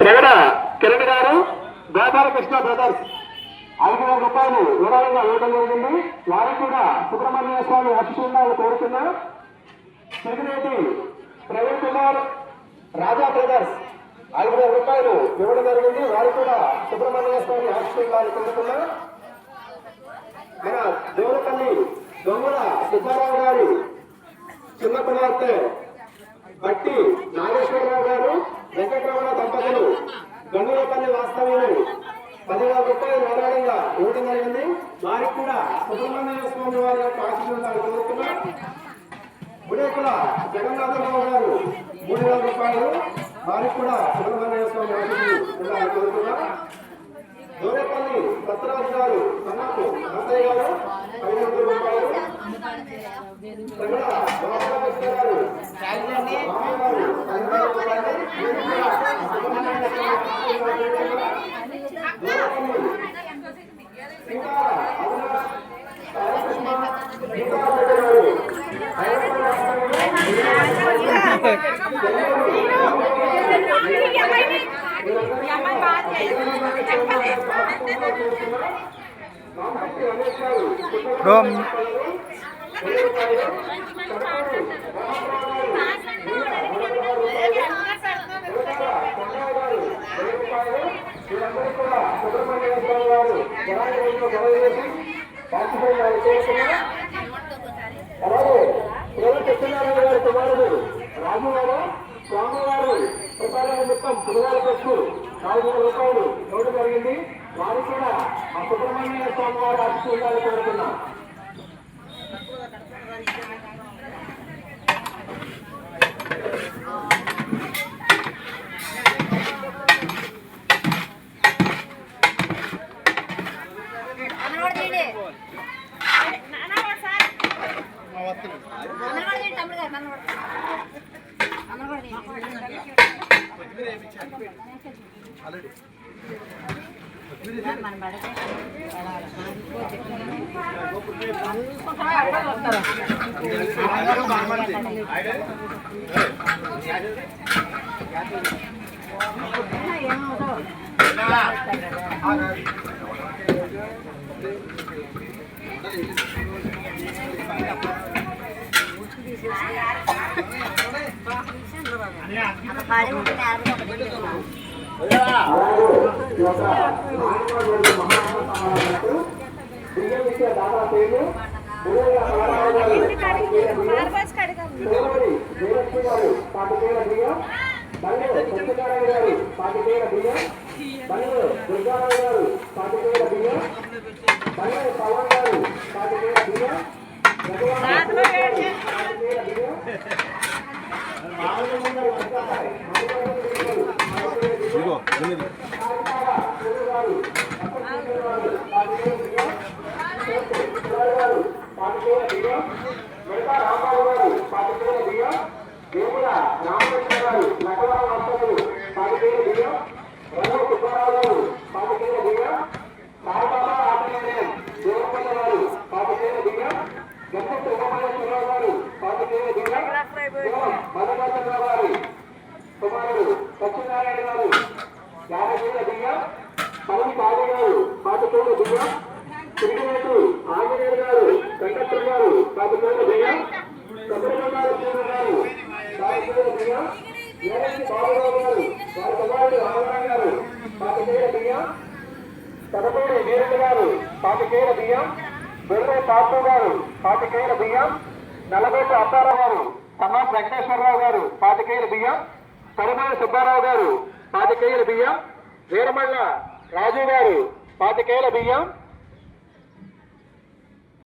ప్రగడ కిరణ్ గారు గోపాలకృష్ణ బ్రదర్స్ 5,000 రూపాయలు విరాళంగా ఇవ్వడం జరిగింది. వారికి కూడా సుబ్రహ్మణ్య స్వామి ఆశీస్సులు కోరుతున్నా. సిరిగినేటి ప్రవీణ్ కుమార్ రాజా బ్రదర్స్ 5,000 రూపాయలు ఇవ్వడం జరిగింది. వారికి కూడా సుబ్రహ్మణ్య స్వామి ఆశీస్సులు కోరుతున్నా. మన దేవులపల్లి దొంగల సుబ్బారావు గారి చిన్న కుమార్తె బట్టి నాగేశ్వరరావు గారు వెంకటరమణ దంపతులు గంగులపల్లి వాస్తవ్యులు 10,000 రూపాయలు విరాళంగా ఇవ్వడం జరిగింది. వారికి కూడా సుబ్రహ్మణ్య స్వామి వారి యొక్క ఆశీర్వాదాలు కోరుతున్నారు. బుడేకుల జగన్నాథరావు గారు 3,000 రూపాయలు వారికి కూడా సుబ్రహ్మణ్య స్వామి ఆశీర్వాదాలు కోరుతున్నారు. దూరేపల్లి సత్యరాజు గారు సన్నాపు అంతయ్య గారు 500 రూపాయలు. గారు కుమారుడు రాజు గారు స్వామివారు ప్రసాద నిమిత్తం పురుగాల ఖర్చు 4,000 రూపాయలు ఇవ్వడం జరిగింది. వారికి కూడా మా సుబ్రహ్మణ్య స్వామి వారు ఆశీర్వాదాలు కోరుతున్నాం. నల్లగొట్టు అప్పారావు గారు సమాజ్ వెంకటేశ్వరరావు గారు 25,000 బియ్యం. కరుమల సుబ్బారావు గారు 25,000 బియ్యం. వీరమల్ల రాజు గారు 25,000 బియ్యం.